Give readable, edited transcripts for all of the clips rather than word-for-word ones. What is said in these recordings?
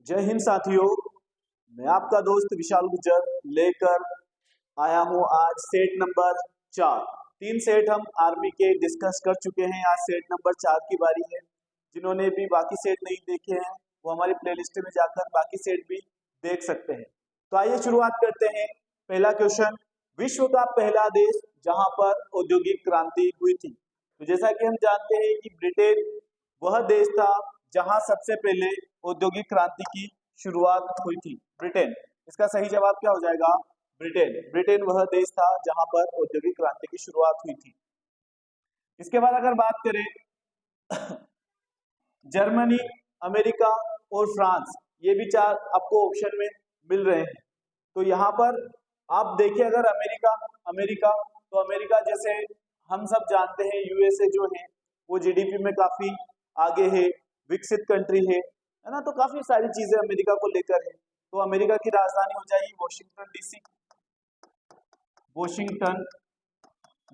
जय हिंद साथियों, मैं आपका दोस्त विशाल गुज्जर लेकर आया हूं आज सेट नंबर 4। 3 सेट हम आर्मी के डिस्कस कर चुके हैं। आज सेट नंबर 4 की बारी है। जिन्होंने भी बाकी सेट नहीं देखे हैं वो हमारी प्लेलिस्ट में जाकर बाकी सेट भी देख सकते हैं। तो आइए शुरुआत करते हैं। पहला क्वेश्चन, विश्व का पहला देश जहां पर औद्योगिक क्रांति हुई थी। तो जैसा कि हम जानते हैं कि ब्रिटेन वह देश था जहां सबसे पहले औद्योगिक क्रांति की शुरुआत हुई थी। ब्रिटेन, इसका सही जवाब क्या हो जाएगा? ब्रिटेन। ब्रिटेन वह देश था जहां पर औद्योगिक क्रांति की शुरुआत हुई थी। इसके बाद अगर बात करें जर्मनी, अमेरिका और फ्रांस, ये भी 4 आपको ऑप्शन में मिल रहे हैं। तो यहाँ पर आप देखिए, अगर अमेरिका तो अमेरिका जैसे हम सब जानते हैं यूएसए जो है वो जीडीपी में काफी आगे है, विकसित कंट्री है ना। तो काफी सारी चीजें अमेरिका को लेकर है। तो अमेरिका की राजधानी हो जाएगी वॉशिंगटन डीसी, वॉशिंगटन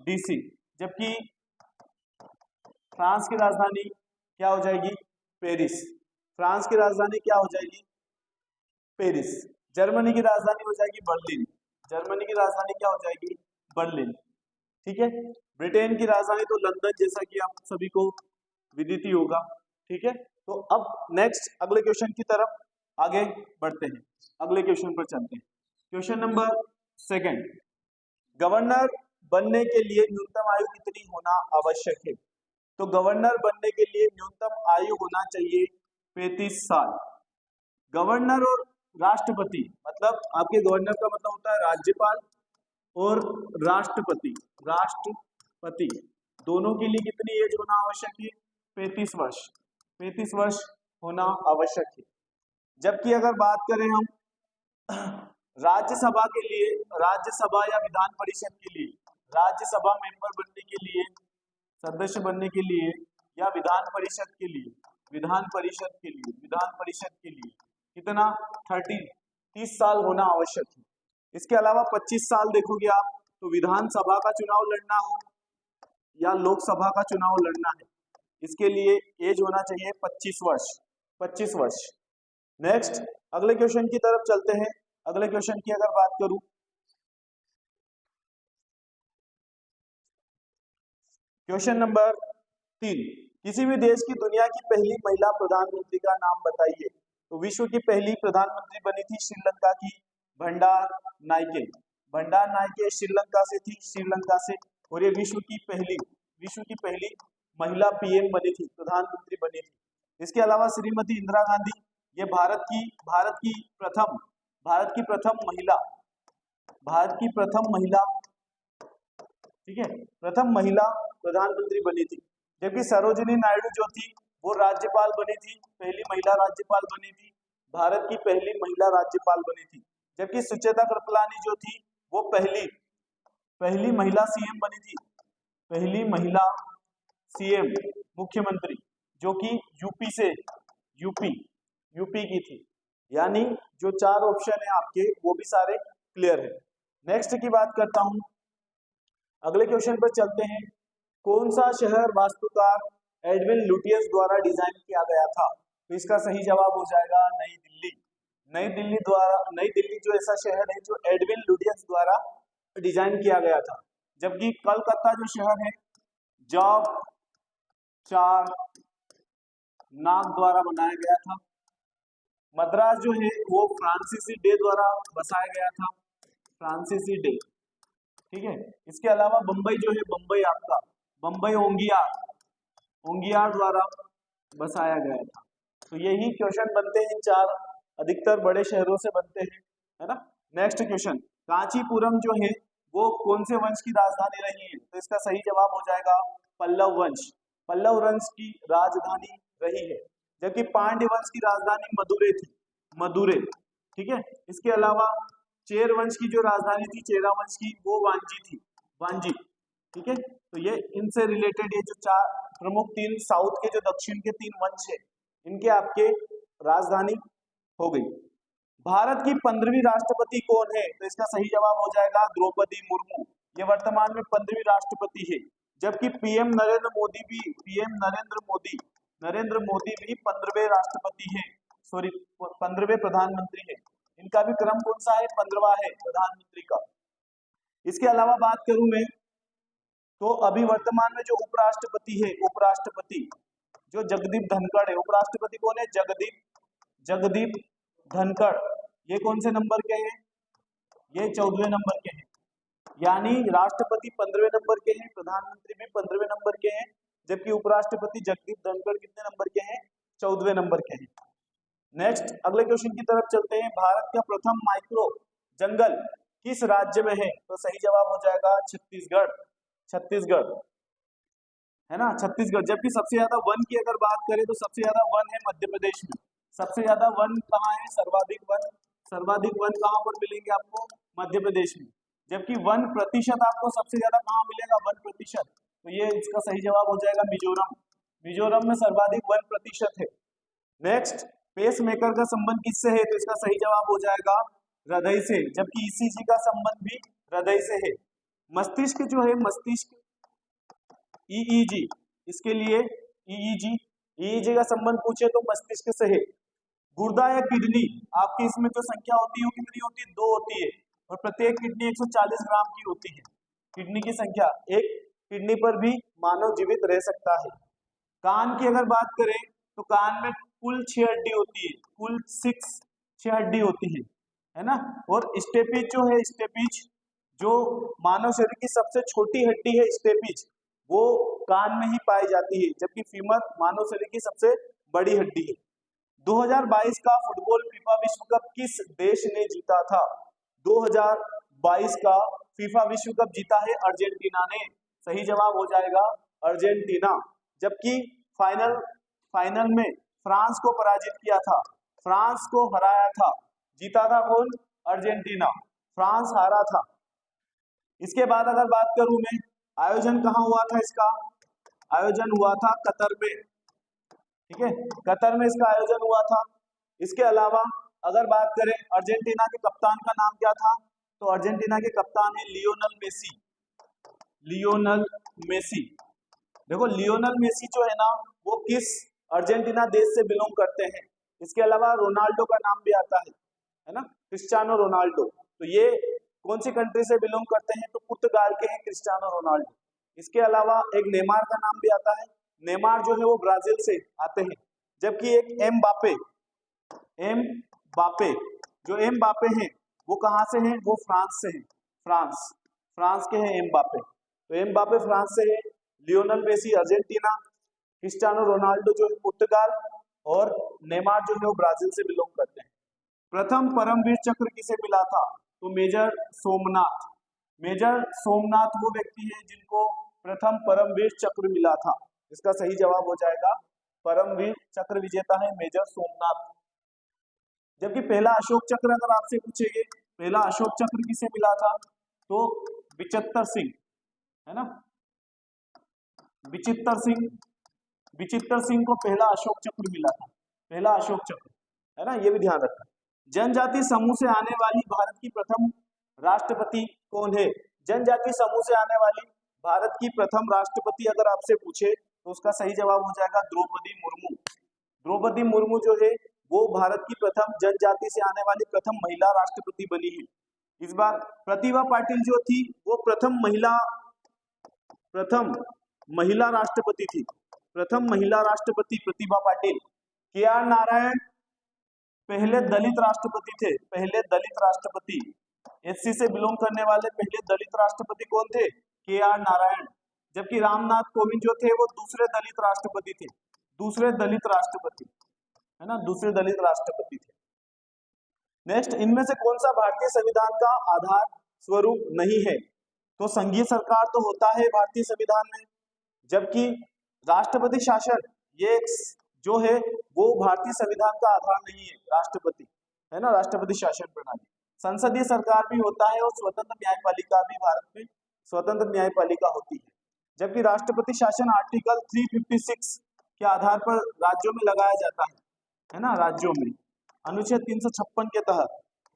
डीसी। जबकि फ्रांस की राजधानी क्या हो जाएगी? पेरिस। फ्रांस की राजधानी क्या हो जाएगी? पेरिस। जर्मनी की राजधानी हो जाएगी बर्लिन। जर्मनी की राजधानी क्या हो जाएगी? बर्लिन। ठीक है। ब्रिटेन की राजधानी तो लंदन, जैसा कि आप सभी को विदित ही होगा। ठीक है। तो अब नेक्स्ट अगले क्वेश्चन की तरफ आगे बढ़ते हैं। अगले क्वेश्चन पर चलते हैं। क्वेश्चन नंबर 2, गवर्नर बनने के लिए न्यूनतम आयु कितनी होना आवश्यक है? तो गवर्नर बनने के लिए न्यूनतम आयु होना चाहिए 35 साल। गवर्नर और राष्ट्रपति, मतलब आपके गवर्नर का मतलब होता है राज्यपाल, और राष्ट्रपति दोनों के लिए कितनी एज होना आवश्यक है? 35 वर्ष। 35 वर्ष होना आवश्यक है। जबकि अगर बात करें हम राज्यसभा के लिए, राज्यसभा या विधान परिषद के लिए, राज्यसभा मेंबर बनने के लिए, सदस्य बनने के लिए, या विधान परिषद के लिए कितना? 30 साल होना आवश्यक है। इसके अलावा 25 साल देखोगे आप तो विधानसभा का चुनाव लड़ना हो या लोकसभा का चुनाव लड़ना है, इसके लिए एज होना चाहिए 25 वर्ष। 25 वर्ष। नेक्स्ट अगले क्वेश्चन की तरफ चलते हैं। अगले क्वेश्चन की अगर बात करूं, क्वेश्चन नंबर 3, किसी भी देश की दुनिया की पहली महिला प्रधानमंत्री का नाम बताइए। तो विश्व की पहली प्रधानमंत्री बनी थी श्रीलंका की भंडार नायके श्रीलंका से थी, और ये विश्व की पहली महिला पीएम बनी थी, प्रधानमंत्री बनी थी। इसके अलावा श्रीमती इंदिरा गांधी, ये भारत की प्रथम महिला ठीक है, प्रथम महिला प्रधानमंत्री बनी थी। जबकि सरोजिनी नायडू जो थी वो राज्यपाल बनी थी, पहली महिला राज्यपाल बनी थी, भारत की पहली महिला राज्यपाल बनी थी। जबकि सुचेता कृपलानी जो थी वो पहली महिला सीएम बनी थी, पहली महिला सीएम मुख्यमंत्री, जो कि यूपी की थी। यानी जो 4 ऑप्शन है आपके वो भी सारे क्लियर है। नेक्स्ट की बात करता हूं, अगले क्वेश्चन पर चलते हैं। कौन सा शहर वास्तुकार एडविन लुटियस द्वारा डिजाइन किया गया था? तो इसका सही जवाब हो जाएगा नई दिल्ली। नई दिल्ली जो ऐसा शहर है जो एडविन लुटियस द्वारा डिजाइन किया गया था। जबकि कलकत्ता जो शहर है जॉब चारनाग द्वारा बनाया गया था। मद्रास जो है वो फ्रांसीसी डे द्वारा बसाया गया था, फ्रांसीसी डे। ठीक है। इसके अलावा बम्बई जो है, बम्बई ओंगियार द्वारा बसाया गया था। तो यही क्वेश्चन बनते हैं 4, अधिकतर बड़े शहरों से बनते हैं, है ना। नेक्स्ट क्वेश्चन, कांचीपुरम जो है वो कौन से वंश की राजधानी रही है? तो इसका सही जवाब हो जाएगा पल्लव वंश की राजधानी रही है। जबकि पांड्य वंश की राजधानी मदुरै। ठीक है। इसके अलावा चेर वंश की जो राजधानी थी, चेरा वंश की, वो वांजी। ठीक है। तो ये इनसे रिलेटेड ये जो 4 प्रमुख 3 साउथ के जो दक्षिण के 3 वंश है, इनके आपके राजधानी हो गई। भारत की 15वीं राष्ट्रपति कौन है? तो इसका सही जवाब हो जाएगा द्रौपदी मुर्मू। ये वर्तमान में 15वीं राष्ट्रपति है। जबकि पीएम नरेंद्र मोदी भी 15वें राष्ट्रपति हैं, 15वें प्रधानमंत्री है। इनका भी क्रम कौन सा है? 15वां है प्रधानमंत्री का। इसके अलावा बात करूं मैं तो अभी वर्तमान में जो उपराष्ट्रपति है, उपराष्ट्रपति जो जगदीप धनखड़ है, उपराष्ट्रपति कौन है? जगदीप धनखड़। ये कौन से नंबर के हैं? ये 14वें नंबर के हैं। यानी राष्ट्रपति 15वें नंबर के हैं, प्रधानमंत्री भी 15वें नंबर के हैं, जबकि उपराष्ट्रपति जगदीप धनखड़ कितने नंबर के हैं? 14वें नंबर के हैं। नेक्स्ट अगले क्वेश्चन की तरफ चलते हैं। भारत का प्रथम माइक्रो जंगल किस राज्य में है? तो सही जवाब हो जाएगा छत्तीसगढ़। छत्तीसगढ़ है ना, छत्तीसगढ़। जबकि सबसे ज्यादा वन की अगर बात करें तो सबसे ज्यादा वन है मध्य प्रदेश में। सबसे ज्यादा वन कहाँ है? सर्वाधिक वन कहाँ पर मिलेंगे आपको? मध्य प्रदेश में। जबकि वन प्रतिशत आपको सबसे ज्यादा कहाँ मिलेगा? वन प्रतिशत, तो ये इसका सही जवाब हो जाएगा मिजोरम। मिजोरम में सर्वाधिक वन प्रतिशत है। नेक्स्ट पेस मेकर का संबंध किससे है? तो इसका सही जवाब हो जाएगा हृदय से, जबकि ईसीजी का संबंध भी हृदय से है। मस्तिष्क जो है, मस्तिष्क ईईजी, इसके लिए ईईजी का संबंध पूछे तो मस्तिष्क से है। गुर्दा या किडनी, आपकी इसमें जो संख्या होती है वो कितनी होती है? 2 होती है, और प्रत्येक किडनी 140 ग्राम की होती है। किडनी की संख्या, एक किडनी पर भी मानव जीवित रह सकता है। कान की अगर बात करें तो कान में कुल 6 हड्डी होती है, कुल 6 हड्डी होती है ना। और स्टेपिज जो है, स्टेपिज जो मानव शरीर की सबसे छोटी हड्डी है, स्टेपिज वो कान में ही पाई जाती है, जबकि फीमर मानव शरीर की सबसे बड़ी हड्डी है। 2022 का फुटबॉल फीफा विश्व कप किस देश ने जीता था? 2022 का फीफा विश्व कप जीता है अर्जेंटीना ने। सही जवाब हो जाएगा अर्जेंटीना। जबकि फाइनल में फ्रांस को पराजित किया था, फ्रांस को हराया था। जीता था कौन? अर्जेंटीना। फ्रांस हारा था। इसके बाद अगर बात करूं मैं, आयोजन कहाँ हुआ था इसका? आयोजन हुआ था कतर में। ठीक है, कतर में इसका आयोजन हुआ था। इसके अलावा अगर बात करें अर्जेंटीना के कप्तान का नाम क्या था? तो अर्जेंटीना के कप्तान है लियोनल मेसी। Lionel Messi. देखो लियोनल मेसी जो है ना, वो किस अर्जेंटीना देश से बिलोंग करते हैं। इसके अलावा रोनाल्डो का नाम भी आता है ना, क्रिस्टियानो रोनाल्डो। तो ये कौन सी कंट्री से बिलोंग करते हैं? तो पुर्तगाल के हैं क्रिस्टियानो रोनाल्डो। इसके अलावा एक नेमार का नाम भी आता है। नेमार जो है वो ब्राजील से आते हैं। जबकि एक एमबापे जो एमबापे हैं वो कहाँ से हैं? वो फ्रांस से हैं। फ्रांस के हैं एमबापे। तो एमबापे फ्रांस से है, Lionel Messi Argentina, Cristiano Ronaldo जो है पुर्तगाल, और नेमार जो है वो ब्राजील से बिलोंग करते हैं। प्रथम परमवीर चक्र किसे मिला था? तो मेजर सोमनाथ वो व्यक्ति है जिनको प्रथम परमवीर चक्र मिला था। इसका सही जवाब हो जाएगा परमवीर चक्र विजेता है मेजर सोमनाथ। जबकि पहला अशोक चक्र अगर आपसे पूछेंगे, पहला अशोक चक्र किसे मिला था? तो विचित्र सिंह, है ना, विचित्र सिंह को पहला अशोक चक्र मिला था, पहला अशोक चक्र, है ना, ये भी ध्यान रखना। जनजाति समूह से आने वाली भारत की प्रथम राष्ट्रपति कौन है? जनजाति समूह से आने वाली भारत की प्रथम राष्ट्रपति अगर आपसे पूछे तो उसका सही जवाब हो जाएगा द्रौपदी मुर्मू। द्रौपदी मुर्मू जो है वो भारत की प्रथम जनजाति से आने वाली प्रथम महिला राष्ट्रपति बनी है। इस बार प्रतिभा पाटिल जो थी वो प्रथम महिला राष्ट्रपति थी। प्रथम महिला राष्ट्रपति प्रतिभा पाटिल। KR नारायण पहले दलित राष्ट्रपति थे, पहले दलित राष्ट्रपति। SC से बिलोंग करने वाले पहले दलित राष्ट्रपति कौन थे? KR नारायण। जबकि रामनाथ कोविंद जो थे वो दूसरे दलित राष्ट्रपति थे, दूसरे दलित राष्ट्रपति, है ना, दूसरे दलित राष्ट्रपति थे। नेक्स्ट, इनमें से कौन सा भारतीय संविधान का आधार स्वरूप नहीं है? तो संघीय सरकार तो होता है भारतीय संविधान में, जबकि राष्ट्रपति शासन ये जो है वो भारतीय संविधान का आधार नहीं है, राष्ट्रपति, है ना, राष्ट्रपति शासन प्रणाली। संसदीय सरकार भी होता है और स्वतंत्र न्यायपालिका भी भारत में स्वतंत्र न्यायपालिका होती है। जबकि राष्ट्रपति शासन आर्टिकल 356 के आधार पर राज्यों में लगाया जाता है ना, राज्यों में अनुच्छेद 356 के तहत,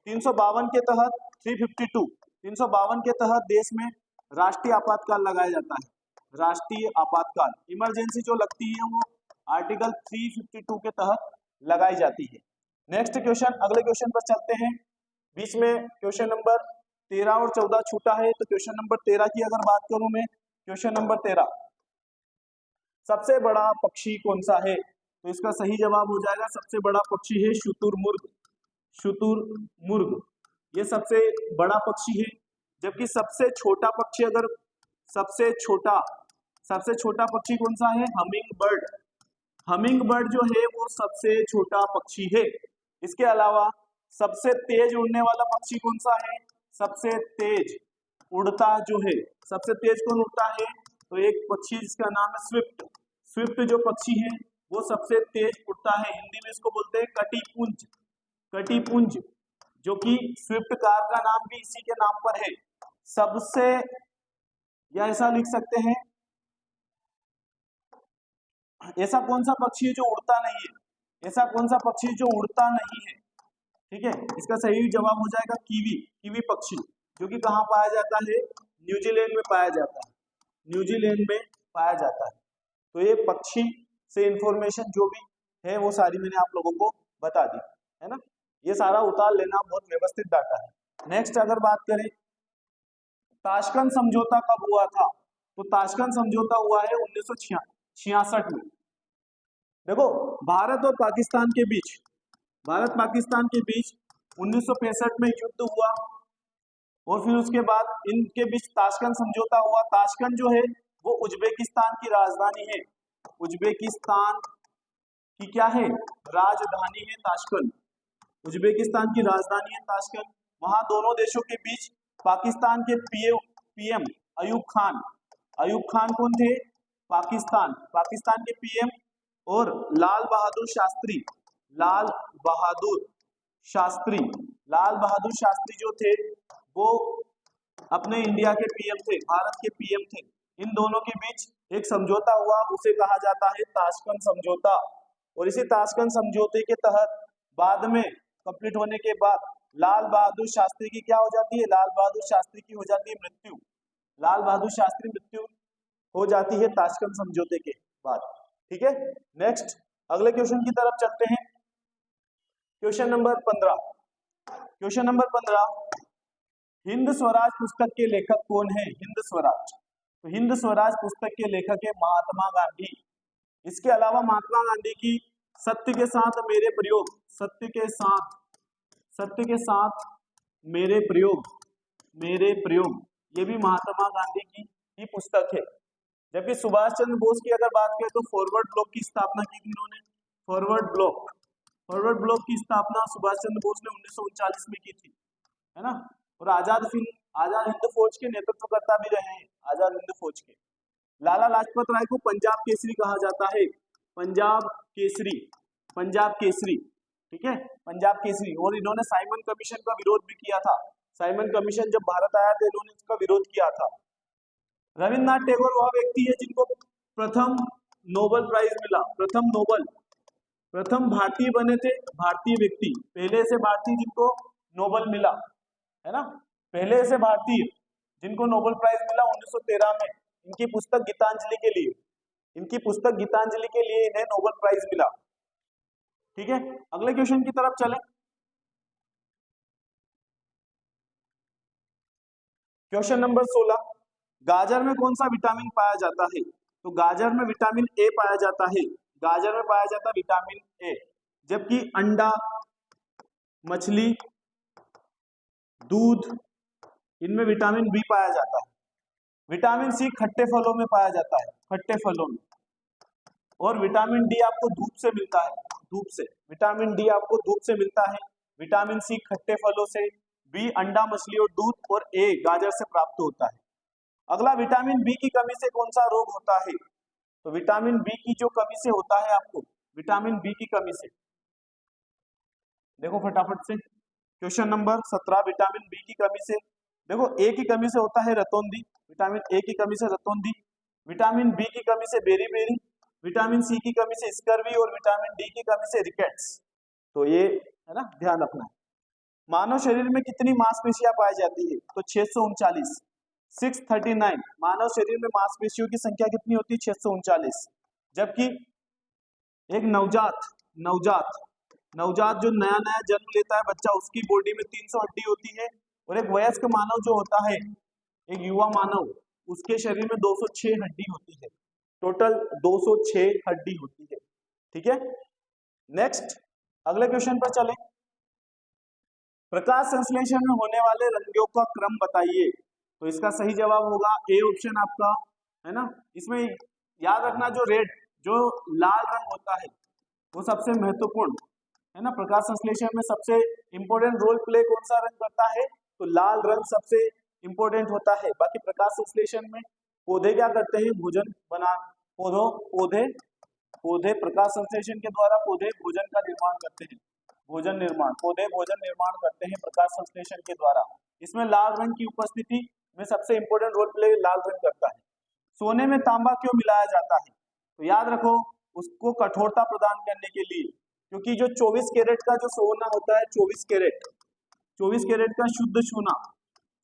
352 के तहत, 352 के तहत देश में राष्ट्रीय आपातकाल लगाया जाता है। राष्ट्रीय आपातकाल इमरजेंसी जो लगती है वो आर्टिकल 352 के तहत लगाई जाती है। नेक्स्ट क्वेश्चन, अगले क्वेश्चन पर चलते हैं। बीच में क्वेश्चन नंबर 13 और 14 छूटा है, तो क्वेश्चन नंबर 13 की अगर बात करूं मैं, क्वेश्चन नंबर 13, सबसे बड़ा पक्षी कौन सा है? तो इसका सही जवाब हो जाएगा, सबसे बड़ा पक्षी है शुतुरमुर्ग। शुतुरमुर्ग ये सबसे बड़ा पक्षी है। जबकि सबसे छोटा पक्षी, अगर सबसे छोटा पक्षी कौन सा है? Humming bird. हमिंग बर्ड जो है वो सबसे छोटा पक्षी है। इसके अलावा सबसे तेज उड़ने वाला पक्षी कौन सा है? सबसे तेज उड़ता जो है, सबसे तेज कौन उड़ता है? तो एक पक्षी जिसका नाम है स्विफ्ट। स्विफ्ट जो पक्षी है वो सबसे तेज उड़ता है। हिंदी में इसको बोलते हैं कटिपुंज। कटिपुंज, जो कि स्विफ्ट कार का नाम भी इसी के नाम पर है। सबसे, या ऐसा लिख सकते हैं, ऐसा कौन सा पक्षी है जो उड़ता नहीं है? ऐसा कौन सा पक्षी जो उड़ता नहीं है? ठीक है, इसका सही जवाब हो जाएगा कीवी। कीवी पक्षी, जो कि कहाँ पाया जाता है? न्यूजीलैंड में पाया जाता है। न्यूजीलैंड में पाया जाता है। तो ये पक्षी से इंफॉर्मेशन जो भी है वो सारी मैंने आप लोगों को बता दी है ना। ये सारा उतार लेना, बहुत व्यवस्थित डाटा है। नेक्स्ट अगर बात करें, ताशकंद समझौता कब हुआ था? तो ताशकंद समझौता हुआ है 1966 में। देखो, भारत और पाकिस्तान के बीच 1965 में युद्ध हुआ, और फिर उसके बाद इनके बीच ताशकंद समझौता हुआ। ताशकंद जो है वो उज्बेकिस्तान की राजधानी है। उज्बेकिस्तान की क्या है? राजधानी है ताशकंद। उज्बेकिस्तान की राजधानी है ताशकंद। वहां दोनों देशों के बीच पाकिस्तान के पीएम अयूब खान कौन थे? पाकिस्तान के पीएम, और लाल बहादुर शास्त्री जो थे वो अपने इंडिया के पीएम थे, भारत के पीएम थे। इन दोनों के बीच एक समझौता हुआ, उसे कहा जाता है ताशकंद समझौता। और इसी ताशकंद समझौते के तहत बाद में कंप्लीट होने के बाद लाल बहादुर शास्त्री की क्या हो जाती है? लाल बहादुर शास्त्री की हो जाती है मृत्यु। लाल बहादुर शास्त्री मृत्यु हो जाती है ताशकंद समझौते के बाद। ठीक है, नेक्स्ट अगले क्वेश्चन की तरफ चलते हैं। क्वेश्चन नंबर 15, हिंद स्वराज पुस्तक के लेखक कौन है? हिंद स्वराज, तो हिंद स्वराज पुस्तक के लेखक है महात्मा गांधी। इसके अलावा महात्मा गांधी की सत्य के साथ मेरे प्रयोग, सत्य के साथ मेरे प्रयोग, ये भी महात्मा गांधी की ही पुस्तक है। जबकि सुभाष चंद्र बोस की अगर बात करें तो फॉरवर्ड ब्लॉक की स्थापना की थी इन्होंने। फॉरवर्ड ब्लॉक की स्थापना सुभाष चंद्र बोस ने 1939 में की थी, है ना। और आजाद हिंद फौज के नेतृत्वकर्ता भी रहे हैं, आजाद हिंद फौज के। लाला लाजपत राय को पंजाब केसरी कहा जाता है। पंजाब केसरी, ठीक है, पंजाब केसरी। और इन्होंने साइमन कमीशन का विरोध भी किया था। साइमन कमीशन जब भारत आया था इन्होंने इसका विरोध किया था। रविन्द्रनाथ टैगोर वह व्यक्ति है जिनको प्रथम नोबेल प्राइज मिला। प्रथम भारतीय बने थे, भारतीय व्यक्ति, पहले से भारतीय जिनको नोबेल मिला, है ना। पहले से भारतीय जिनको नोबेल प्राइज मिला 1913 में। इनकी पुस्तक गीतांजलि के लिए इन्हें नोबेल प्राइज मिला। ठीक है, अगले क्वेश्चन की तरफ चलें। क्वेश्चन नंबर 16, गाजर में कौन सा विटामिन पाया जाता है? तो गाजर में विटामिन ए पाया जाता है। गाजर में पाया जाता है विटामिन ए। जबकि अंडा, मछली, दूध, इनमें विटामिन बी पाया जाता है। विटामिन सी खट्टे फलों में पाया जाता है, खट्टे फलों में। और विटामिन डी आपको धूप से मिलता है, विटामिन डी आपको धूप से मिलता है। विटामिन सी खट्टे फलों से, बी अंडा, मछली और दूध, और ए गाजर से प्राप्त होता है। अगला, विटामिन बी की कमी से कौन सा रोग होता है? तो विटामिन बी की जो कमी से होता है आपको, विटामिन बी की कमी से, देखो फटाफट से क्वेश्चन नंबर 17, विटामिन बी की कमी से, देखो ए की कमी से होता है रतौंधी, विटामिन ए की कमी से रतौंधी, विटामिन बी की कमी से बेरी, विटामिन सी की कमी से स्कर्वी, और विटामिन डी की कमी से रिकेट्स। तो ये है ना, ध्यान रखना। मानव शरीर में कितनी मांसपेशियां पाई जाती है? तो 639, 639। मानव शरीर में मांसपेशियों की संख्या कितनी होती है? 639। जबकि एक नवजात नवजात जो नया नया जन्म लेता है बच्चा, उसकी बॉडी में 300 हड्डी होती है, और एक वयस्क मानव जो होता है, एक युवा मानव, उसके शरीर में 206 हड्डी होती है। टोटल 206 हड्डी होती है। ठीक है, नेक्स्ट अगले क्वेश्चन पर चलें। प्रकाश संश्लेषण में होने वाले रंगों का क्रम बताइए। तो इसका सही जवाब होगा ए ऑप्शन आपका, है ना। इसमें याद रखना जो रेड, जो लाल रंग होता है वो सबसे महत्वपूर्ण है ना। प्रकाश संश्लेषण में सबसे इंपॉर्टेंट रोल प्ले कौन सा रंग करता है, तो लाल रंग सबसे इंपॉर्टेंट होता है। बाकी प्रकाश संश्लेषण में पौधे क्या करते हैं, भोजन बना, पौधे प्रकाश संश्लेषण के द्वारा पौधे भोजन का निर्माण करते हैं। भोजन निर्माण, पौधे भोजन निर्माण करते हैं प्रकाश संश्लेषण के द्वारा। इसमें लाल रंग की उपस्थिति में सबसे इंपॉर्टेंट रोल प्ले लाल रंग करता है। सोने में तांबा क्यों मिलाया जाता है, तो याद रखो उसको कठोरता प्रदान करने के लिए, क्योंकि जो 24 कैरेट का जो सोना होता है, 24 कैरेट का शुद्ध सोना,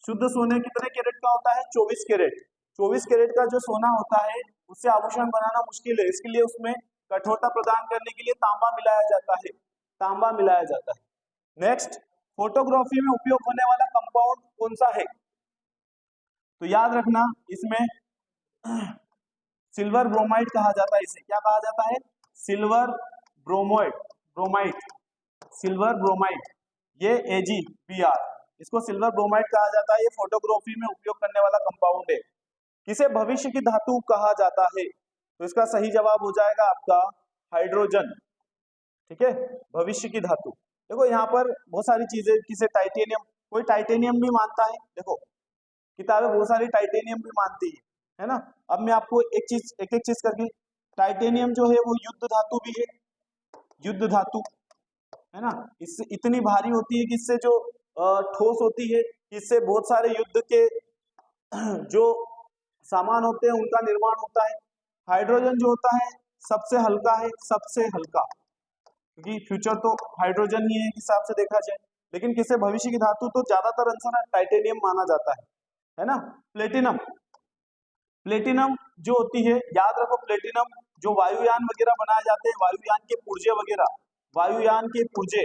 शुद्ध सोने कितने कैरेट का होता है, 24 कैरेट। 24 कैरेट का जो सोना होता है उससे आभूषण बनाना मुश्किल है, इसके लिए उसमें कठोरता प्रदान करने के लिए तांबा मिलाया जाता है, तांबा मिलाया जाता है। नेक्स्ट, फोटोग्राफी में उपयोग होने वाला कंपाउंड कौन सा है, तो याद रखना इसमें सिल्वर ब्रोमाइड कहा जाता है। इसे क्या कहा जाता है, सिल्वर ब्रोमाइड, सिल्वर ब्रोमाइड, ये AgBr, इसको सिल्वर ब्रोमाइड कहा जाता है। ये फोटोग्राफी में उपयोग करने वाला कंपाउंड है। किसे भविष्य की धातु कहा जाता है, तो इसका सही जवाब हो जाएगा आपका हाइड्रोजन। ठीक है, भविष्य की धातु। देखो यहाँ पर बहुत सारी चीजें, किसे टाइटेनियम, कोई टाइटेनियम भी मानता है, देखो किताबें बहुत सारी टाइटेनियम भी मानती है ना। अब मैं आपको एक एक चीज करके, टाइटेनियम जो है वो युद्ध धातु भी है, युद्ध धातु है ना। इससे इतनी भारी होती है कि इससे जो ठोस होती है, इससे बहुत सारे युद्ध के जो सामान होते हैं उनका निर्माण होता है। हाइड्रोजन जो होता है सबसे हल्का है, सबसे हल्का, क्योंकि फ्यूचर तो हाइड्रोजन ही है हिसाब से देखा जाए। लेकिन किसे भविष्य की धातु, तो ज्यादातर आंसर टाइटेनियम माना जाता है ना। प्लेटिनम, प्लेटिनम जो होती है, याद रखो प्लेटिनम जो वायुयान वगैरह बनाए जाते हैं, वायुयान के पुर्जे वगैरह, वायुयान के पुर्जे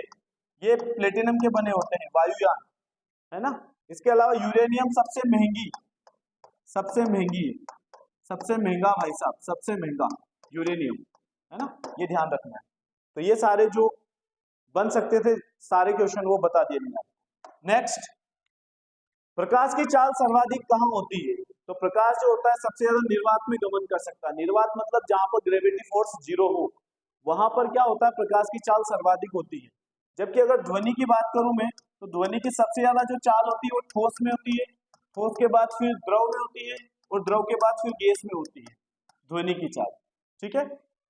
ये प्लेटिनम के बने होते हैं, वायुयान, है ना। इसके अलावा यूरेनियम सबसे महंगी, सबसे महंगा भाई साहब, सबसे महंगा यूरेनियम, है ना, ये ध्यान रखना है। तो ये सारे जो बन सकते थे सारे क्वेश्चन वो बता दिए मैंने। नेक्स्ट, प्रकाश की चाल सर्वाधिक कहाँ होती है, तो प्रकाश जो होता है सबसे ज्यादा निर्वात में गमन कर सकता है। निर्वात मतलब जहां पर ग्रेविटी फोर्स 0 हो, वहां पर क्या होता है, प्रकाश की चाल सर्वाधिक होती है। जबकि अगर ध्वनि की बात करूं मैं, तो ध्वनि की सबसे ज्यादा जो चाल होती है वो ठोस में होती है, ठोस के बाद फिर द्रव में होती है, और द्रव के बाद फिर गैस में होती है ध्वनि की चाल। ठीक है,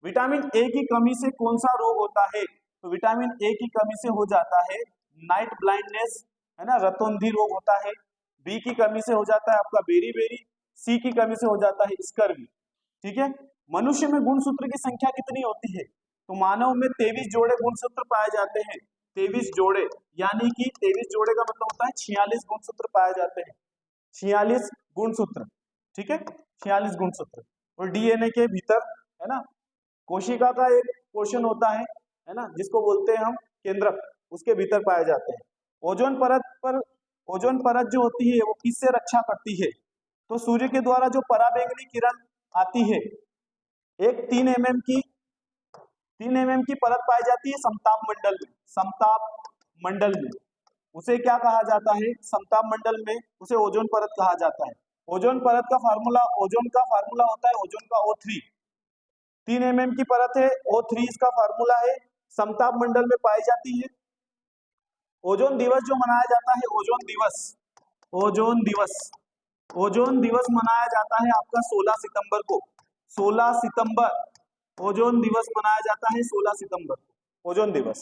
विटामिन ए की कमी से कौन सा रोग होता है, तो विटामिन ए की कमी से हो जाता है नाइट ब्लाइंडनेस, है ना, रतौंधी रोग होता है। बी की कमी से हो जाता है आपका बेरी, सी की कमी से हो जाता है स्कर्वी। ठीक है, मनुष्य में गुणसूत्र की संख्या कितनी होती है, तो मानव में 23 जोड़े गुणसूत्र पाए जाते हैं। 23 जोड़े, यानी कि 23 जोड़े का मतलब होता है 46 गुणसूत्र पाए जाते हैं, 46 गुणसूत्र। ठीक है, 46 गुणसूत्र। और डीएनए के भीतर, है ना, कोशिका का एक पोर्शन होता है ना, जिसको बोलते हैं हम केंद्रक, उसके भीतर पाए जाते हैं। ओजोन परत जो होती है वो किससे रक्षा करती है, तो सूर्य के द्वारा जो पराबैंगनी किरण आती है, एक 3 mm की परत पाई जाती है समताप मंडल में, समताप मंडल में उसे क्या कहा जाता है, समताप मंडल में उसे ओजोन परत कहा जाता है। ओजोन परत का फार्मूला, ओजोन का फार्मूला होता है ओजोन का O3, 3 mm की परत है, O3 इसका फार्मूला है, समताप मंडल में पाई जाती है। ओजोन दिवस जो मनाया जाता है, ओजोन दिवस मनाया जाता है आपका 16 सितंबर को, 16 सितंबर ओजोन दिवस मनाया जाता है, 16 सितंबर को ओजोन दिवस।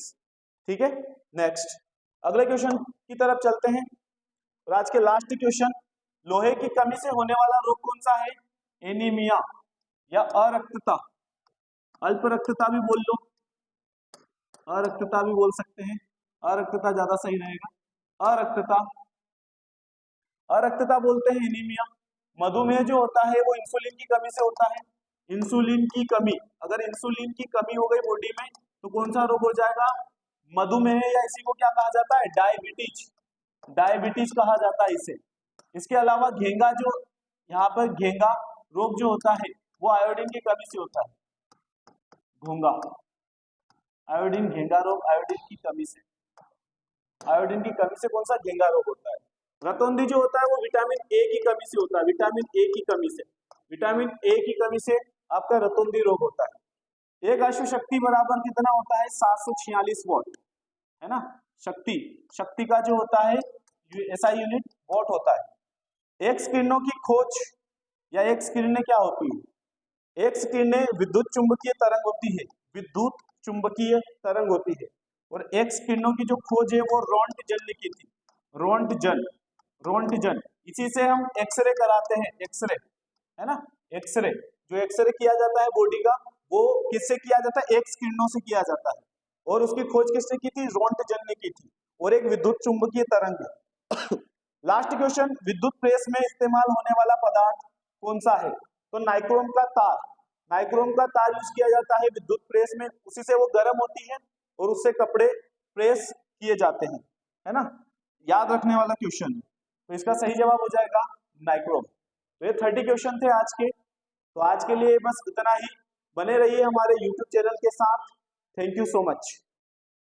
ठीक है, नेक्स्ट अगले क्वेश्चन की तरफ चलते हैं। और आज के लास्ट क्वेश्चन, लोहे की कमी से होने वाला रोग कौन सा है, एनीमिया या अरक्तता, अल्प रक्तता भी बोल लो, अरक्तता भी बोल सकते हैं, अरक्तता ज्यादा सही रहेगा। अरक्तता बोलते हैं एनीमिया। मधुमेह जो होता है वो इंसुलिन की कमी से होता है, इंसुलिन की कमी, अगर इंसुलिन की कमी हो गई बॉडी में तो कौन सा रोग हो जाएगा, मधुमेह या इसी को क्या कहा जाता है, डायबिटीज, डायबिटीज कहा जाता है इसे। इसके अलावा घेंगा, जो यहाँ पर घेंगा रोग जो होता है वो आयोडीन की कमी से होता है। घोंगा, आयोडीन घेंगा रोग आयोडीन की कमी से, आयोडीन की कमी से कौन सा घेंगा रोग होता है। रतौंधी जो होता है वो विटामिन ए की कमी से होता है, विटामिन ए की कमी से, विटामिन ए की कमी से आपका रतौंधी रोग होता है। एक अश्व शक्ति बराबर कितना होता है, 746 वॉट, है ना। शक्ति, शक्ति का जो होता है ऐसा यूनिट वॉट होता है। एक्स किरणों की खोज या एक्स किरणें क्या होती है, एक्स किरणें विद्युत चुंबकीय तरंग होती है, विद्युत चुंबकीय तरंग होती है। और एक्स किरणों की जो खोज है वो रोंटजन ने की थी, रोंटजन, रोंटजन। इसी से हम एक्सरे कराते हैं, एक्सरे, है ना। एक्सरे, जो एक्सरे किया जाता है बॉडी का वो किससे किया जाता है, एक्स किरणों से किया जाता है। और उसकी खोज किसने की थी, रोंटजन ने की थी। और एक विद्युत चुंबकीय तरंग है। लास्ट क्वेश्चन, विद्युत प्रेस में इस्तेमाल होने वाला पदार्थ कौन सा है, तो नाइक्रोम का तार, नाइक्रोम का तार यूज किया जाता है विद्युत प्रेस में, उसी से वो गर्म होती है और उससे कपड़े प्रेस किए जाते हैं, है ना। याद रखने वाला क्वेश्चन है, तो इसका सही जवाब हो जाएगा नाइक्रोम। तो ये 30 क्वेश्चन थे आज के, तो आज के लिए बस इतना ही। बने रहिए हमारे यूट्यूब चैनल के साथ। Thank you so much.